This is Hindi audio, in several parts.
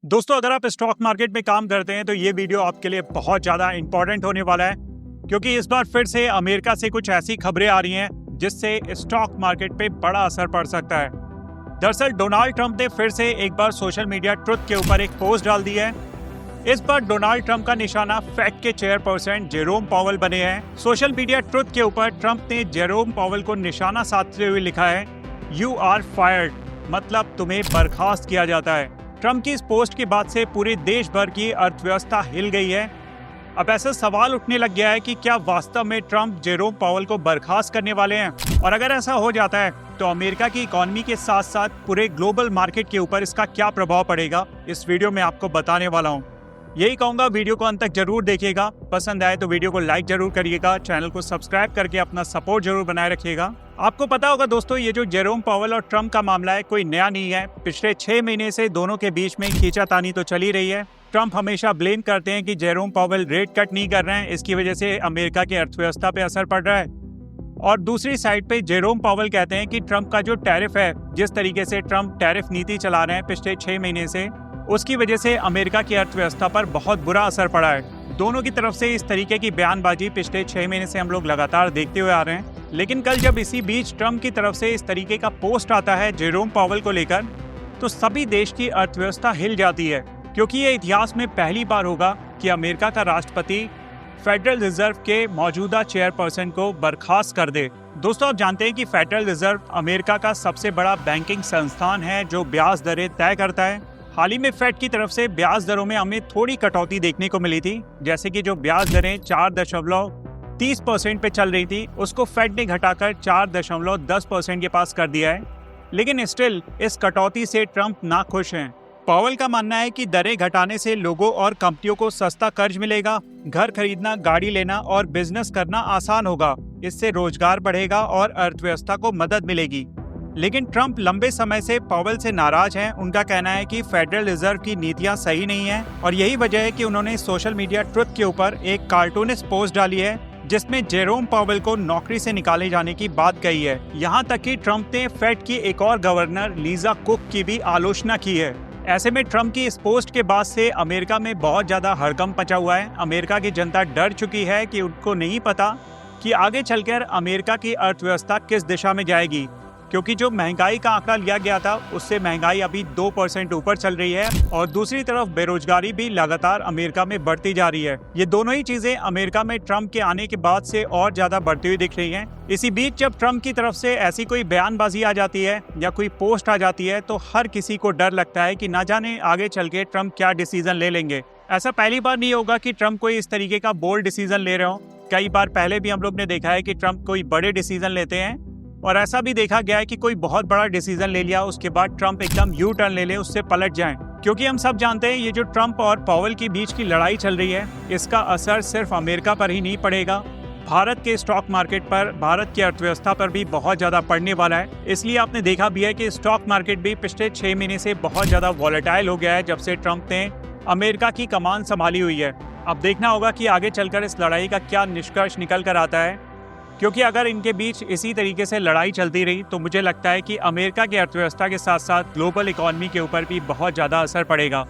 दोस्तों, अगर आप स्टॉक मार्केट में काम करते हैं तो ये वीडियो आपके लिए बहुत ज़्यादा इंपॉर्टेंट होने वाला है, क्योंकि इस बार फिर से अमेरिका से कुछ ऐसी खबरें आ रही हैं जिससे स्टॉक मार्केट पे बड़ा असर पड़ सकता है। दरअसल डोनाल्ड ट्रंप ने फिर से एक बार सोशल मीडिया ट्रुथ के ऊपर एक पोस्ट डाल दी है। इस बार डोनाल्ड ट्रंप का निशाना फेड के चेयरपर्सन जेरोम पावेल बने हैं। सोशल मीडिया ट्रुथ के ऊपर ट्रंप ने जेरोम पावेल को निशाना साधते हुए लिखा है, "यू आर फायर्ड", मतलब तुम्हें बर्खास्त किया जाता है। ट्रंप की इस पोस्ट के बाद से पूरे देश भर की अर्थव्यवस्था हिल गई है। अब ऐसा सवाल उठने लग गया है कि क्या वास्तव में ट्रंप जेरोम पावेल को बर्खास्त करने वाले हैं, और अगर ऐसा हो जाता है तो अमेरिका की इकोनॉमी के साथ साथ पूरे ग्लोबल मार्केट के ऊपर इसका क्या प्रभाव पड़ेगा, इस वीडियो में आपको बताने वाला हूँ। यही कहूँगा, वीडियो को अंत तक जरूर देखिएगा। पसंद आए तो वीडियो को लाइक जरूर करिएगा, चैनल को सब्सक्राइब करके अपना सपोर्ट जरूर बनाए रखिएगा। आपको पता होगा दोस्तों, ये जो जेरोम पावेल और ट्रंप का मामला है कोई नया नहीं है। पिछले 6 महीने से दोनों के बीच में खींचातानी तो चली रही है। ट्रंप हमेशा ब्लेम करते हैं कि जेरोम पावेल रेट कट नहीं कर रहे हैं, इसकी वजह से अमेरिका की अर्थव्यवस्था पे असर पड़ रहा है। और दूसरी साइड पे जेरोम पावेल कहते हैं कि ट्रंप का जो टैरिफ है, जिस तरीके से ट्रंप टैरिफ नीति चला रहे हैं पिछले 6 महीने से, उसकी वजह से अमेरिका की अर्थव्यवस्था पर बहुत बुरा असर पड़ा है। दोनों की तरफ से इस तरीके की बयानबाजी पिछले 6 महीने से हम लोग लगातार देखते हुए आ रहे हैं। लेकिन कल जब इसी बीच ट्रंप की तरफ से इस तरीके का पोस्ट आता है जेरोम पावेल को लेकर, तो सभी देश की अर्थव्यवस्था हिल जाती है, क्योंकि ये इतिहास में पहली बार होगा कि अमेरिका का राष्ट्रपति फेडरल रिजर्व के मौजूदा चेयरपर्सन को बर्खास्त कर दे। दोस्तों, आप जानते हैं कि फेडरल रिजर्व अमेरिका का सबसे बड़ा बैंकिंग संस्थान है जो ब्याज दरें तय करता है। हाल ही में फेड की तरफ से ब्याज दरों में हमें थोड़ी कटौती देखने को मिली थी, जैसे कि जो ब्याज दरें 4.30% पे चल रही थी, उसको फेड ने घटाकर 4.10% के पास कर दिया है। लेकिन स्टिल इस कटौती से ट्रंप नाखुश हैं। पावेल का मानना है कि दरें घटाने से लोगों और कंपनियों को सस्ता कर्ज मिलेगा, घर खरीदना, गाड़ी लेना और बिजनेस करना आसान होगा। इससे रोजगार बढ़ेगा और अर्थव्यवस्था को मदद मिलेगी। लेकिन ट्रंप लंबे समय से पावेल से नाराज हैं। उनका कहना है कि फेडरल रिजर्व की नीतियां सही नहीं हैं, और यही वजह है कि उन्होंने सोशल मीडिया ट्रुथ के ऊपर एक कार्टूनिस्ट पोस्ट डाली है जिसमें जेरोम पावेल को नौकरी से निकाले जाने की बात कही है। यहाँ तक कि ट्रंप ने फेड की एक और गवर्नर लीजा कुक की भी आलोचना की है। ऐसे में ट्रंप की इस पोस्ट के बाद से अमेरिका में बहुत ज्यादा हड़कंप मचा हुआ है। अमेरिका की जनता डर चुकी है कि उनको नहीं पता कि आगे चलकर अमेरिका की अर्थव्यवस्था किस दिशा में जाएगी, क्योंकि जो महंगाई का आंकड़ा लिया गया था उससे महंगाई अभी 2% ऊपर चल रही है, और दूसरी तरफ बेरोजगारी भी लगातार अमेरिका में बढ़ती जा रही है। ये दोनों ही चीजें अमेरिका में ट्रंप के आने के बाद से और ज्यादा बढ़ती हुई दिख रही हैं। इसी बीच जब ट्रंप की तरफ से ऐसी कोई बयानबाजी आ जाती है या कोई पोस्ट आ जाती है, तो हर किसी को डर लगता है कि ना जाने आगे चल के ट्रंप क्या डिसीजन ले लेंगे। ऐसा पहली बार नहीं होगा कि ट्रंप कोई इस तरीके का बोल्ड डिसीजन ले रहे हो। कई बार पहले भी हम लोग ने देखा है कि ट्रंप कोई बड़े डिसीजन लेते हैं, और ऐसा भी देखा गया है कि कोई बहुत बड़ा डिसीजन ले लिया, उसके बाद ट्रंप एकदम यू टर्न ले ले, उससे पलट जाएं। क्योंकि हम सब जानते हैं ये जो ट्रंप और पावेल के बीच की लड़ाई चल रही है, इसका असर सिर्फ अमेरिका पर ही नहीं पड़ेगा, भारत के स्टॉक मार्केट पर, भारत की अर्थव्यवस्था पर भी बहुत ज्यादा पड़ने वाला है। इसलिए आपने देखा भी है कि स्टॉक मार्केट भी पिछले 6 महीने से बहुत ज्यादा वॉलेटाइल हो गया है जब से ट्रंप ने अमेरिका की कमान संभाली हुई है। अब देखना होगा कि आगे चलकर इस लड़ाई का क्या निष्कर्ष निकल कर आता है, क्योंकि अगर इनके बीच इसी तरीके से लड़ाई चलती रही तो मुझे लगता है कि अमेरिका की अर्थव्यवस्था के साथ साथ ग्लोबल इकोनॉमी के ऊपर भी बहुत ज़्यादा असर पड़ेगा।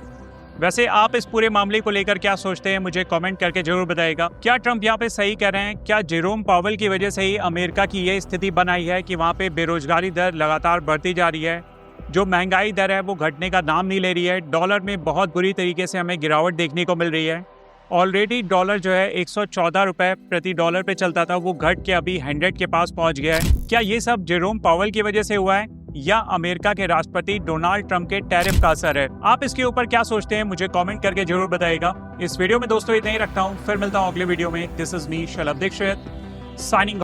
वैसे आप इस पूरे मामले को लेकर क्या सोचते हैं, मुझे कमेंट करके जरूर बताइएगा। क्या ट्रंप यहाँ पे सही कह रहे हैं? क्या जेरोम पावेल की वजह से ही अमेरिका की ये स्थिति बनाई है कि वहाँ पे बेरोजगारी दर लगातार बढ़ती जा रही है, जो महंगाई दर है वो घटने का नाम नहीं ले रही है, डॉलर में बहुत बुरी तरीके से हमें गिरावट देखने को मिल रही है। ऑलरेडी डॉलर जो है 114 रुपए प्रति डॉलर पे चलता था, वो घट के अभी 100 के पास पहुंच गया है। क्या ये सब जेरोम पावेल की वजह से हुआ है, या अमेरिका के राष्ट्रपति डोनाल्ड ट्रंप के टैरिफ का असर है? आप इसके ऊपर क्या सोचते हैं, मुझे कमेंट करके जरूर बताइएगा। इस वीडियो में दोस्तों इतना ही रखता हूँ, फिर मिलता हूँ अगले वीडियो में। This is me Shalabh Dikshit, signing